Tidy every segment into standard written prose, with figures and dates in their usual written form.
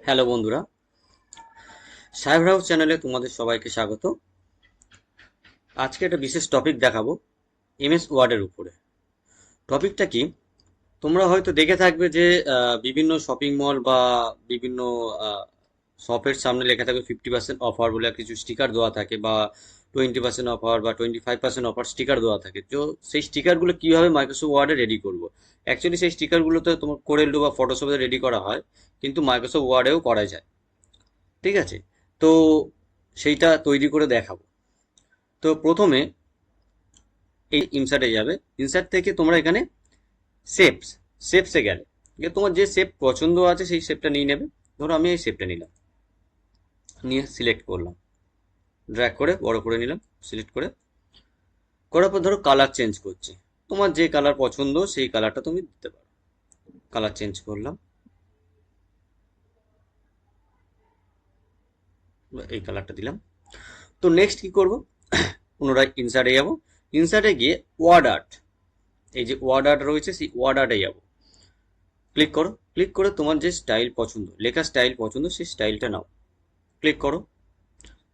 Hello বন্ধুরা, সাহেব house চ্যানেলে তোমাদের সবাইকে স্বাগত। আজকে একটা বিশেষ টপিক দেখাবো এমএস ওয়ার্ডের উপরে। টপিকটা কি, তোমরা হয়তো দেখে থাকবে যে বিভিন্ন শপিং মল বা বিভিন্ন শপের সামনে লেখা থাকবে 50% অফার বলে কিছু স্টিকার দেওয়া থাকে, বা 20% অফার বা 25% অফার স্টিকার দেওয়া থাকে। তো সেই স্টিকারগুলো কীভাবে মাইক্রোসফট ওয়ার্ডে রেডি করবো? অ্যাকচুয়ালি সেই স্টিকারগুলো তো তোমার কোরেলড্রো বা ফটোশপে রেডি করা হয়, কিন্তু মাইক্রোসফট ওয়ার্ডেও করা যায়। ঠিক আছে, তো সেইটা তৈরি করে দেখাবো। তো প্রথমে এই ইনসার্টে যাবে, ইনসার্ট থেকে তোমরা এখানে শেপস, শেপসে গেলে তোমার যে শেপ পছন্দ আছে সেই শেপটা নিয়ে নেবে। ধরো আমি এই শেপটা নিলাম, নিয়ে সিলেক্ট করলাম, ড্র্যাগ করে বড় করে নিলাম, সিলেক্ট করে করার পর ধরো কালার চেঞ্জ করছি, তোমার যে কালার পছন্দ সেই কালারটা তুমি দিতে পারো। কালার চেঞ্জ করলাম, এই কালারটা দিলাম। তো নেক্সট কি করব, পুনরায় ইনসার্টে যাব, ইনসার্টে গিয়ে ওয়ার্ড আর্ট, এই যে ওয়ার্ড আর্ট রয়েছে সেই ওয়ার্ড আর্টে যাব, ক্লিক করো, ক্লিক করে তোমার যে স্টাইল পছন্দ, লেখার স্টাইল পছন্দ সেই স্টাইলটা নাও, ক্লিক করো।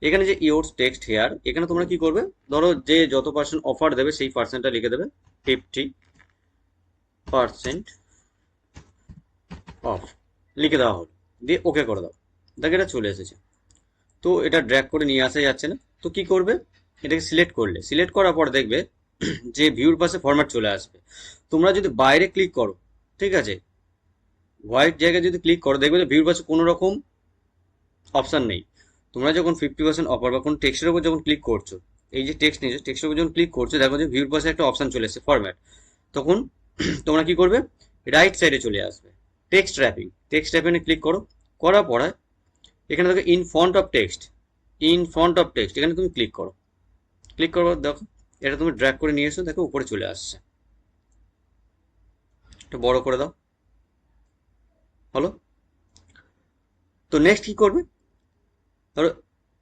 এখানে যে ইয়োর টেক্সট হেয়ার, এখানে তোমরা কি করবে, ধরো যে যত পার্সেন্ট অফার দেবে সেই পার্সেন্টটা লিখে দেবে, 50% অফ লিখে দেওয়া হলো, দিয়ে ওকে করে দাও। দেখো এটা চলে এসেছে। তো এটা ড্র্যাগ করে নিয়ে আসা যাচ্ছে না, তো কি করবে, এটাকে সিলেক্ট করলে, সিলেক্ট করার পর দেখবে যে ভিউর পাশে ফরম্যাট চলে আসবে। তোমরা যদি বাইরে ক্লিক করো, ঠিক আছে, হোয়াইট জায়গায় যদি ক্লিক করো, দেখবে যে ভিউর পাশে কোনো রকম অপশান নেই। তোমরা যখন 50% অফার বা কোনো টেক্সটের উপর যখন ক্লিক করছো, এই যে টেক্সট নিয়েছো, টেক্সটের উপর যখন ক্লিক করছো, দেখো যে ভিউর পাশে একটা অপশান চলে এসেছে ফরম্যাট। তখন তোমরা কি করবে, রাইট সাইডে চলে আসবে, টেক্সট র্যাপিং, টেক্সট র্যাপিংয়ে ক্লিক করো। করার পরে এখানে দেখো in font of text, in font of text এখানে তুমি ক্লিক করো, ক্লিক করো, দেখো এটা তুমি ড্র্যাগ করে নিয়ে এসো, দেখো উপরে চলে আসছে। এটা বড় করে দাও, হলো। তো নেক্সট কি করবে, ধরো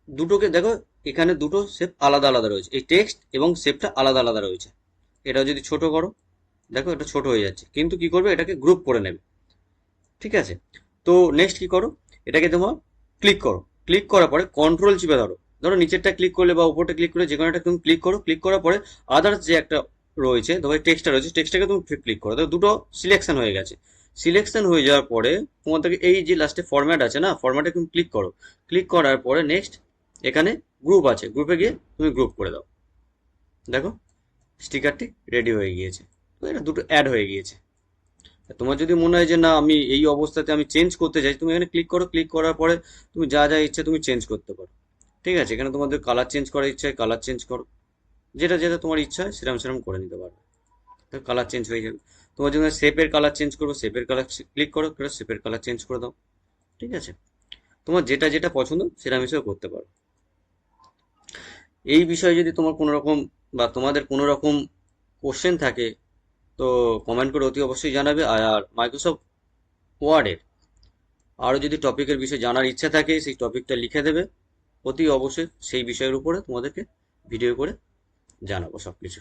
দুটোকে দেখো, এখানে দুটো শেপ আলাদা আলাদা রয়েছে, এই টেক্সট এবং শেপটা আলাদা আলাদা রয়েছে। এটা যদি ছোট করো, দেখো এটা ছোট হয়ে যাচ্ছে, কিন্তু কি করবে, এটাকে গ্রুপ করে নেবে। ঠিক আছে, তো নেক্সট কি করো, এটাকে তোমার ক্লিক করো, ক্লিক করার পরে কন্ট্রোল চিপে ধরো, ধরো নিচেরটা ক্লিক করলে বা উপরটা ক্লিক করলে যে কোনো একটা তুমি ক্লিক করো, ক্লিক করার পরে আদার্স যে একটা রয়েছে, ধরো টেক্সটটা রয়েছে, টেক্সটটাকে তুমি ক্লিক করো, দেখো দুটো সিলেকশন হয়ে গেছে। সিলেকশন হয়ে যাওয়ার পরে তোমাদেরকে এই যে লাস্টে ফরম্যাট আছে না, ফরম্যাটে তুমি ক্লিক করো, ক্লিক করার পরে নেক্সট এখানে গ্রুপ আছে, গ্রুপে গিয়ে তুমি গ্রুপ করে দাও। দেখো স্টিকারটি রেডি হয়ে গিয়েছে, তো এটা দুটো অ্যাড হয়ে গিয়েছে। তোমার যদি মনে হয় যে না আমি এই অবস্থাতে আমি চেঞ্জ করতে চাই, তুমি এখানে ক্লিক করো, ক্লিক করার পরে তুমি যা যা ইচ্ছা তুমি চেঞ্জ করতে পারো। ঠিক আছে, এখানে তোমাদের কালার চেঞ্জ করার ইচ্ছা হয় কালার চেঞ্জ করো, যেটা যেটা তোমার ইচ্ছা হয় সেরকম সেরকম করে নিতে পারবে। তো কালার চেঞ্জ হয়ে যাবে। তোমার জন্য শেপের কালার চেঞ্জ করবো, শেপের কালার ক্লিক করো, করে শেপের কালার চেঞ্জ করে দাও। ঠিক আছে, তোমার যেটা যেটা পছন্দ সেরকম হিসেবে করতে পারো। এই বিষয়ে যদি তোমার কোনো রকম বা তোমাদের কোনো রকম কোশ্চেন থাকে, তো কমেন্ট করে অতি অবশ্যই জানাবে। আর মাইক্রোসফট ওয়ার্ডের আরও যদি টপিকের বিষয়ে জানার ইচ্ছা থাকে, সেই টপিকটা লিখে দেবে, অতি অবশ্যই সেই বিষয়ের উপরে তোমাদেরকে ভিডিও করে জানাবো সব কিছু।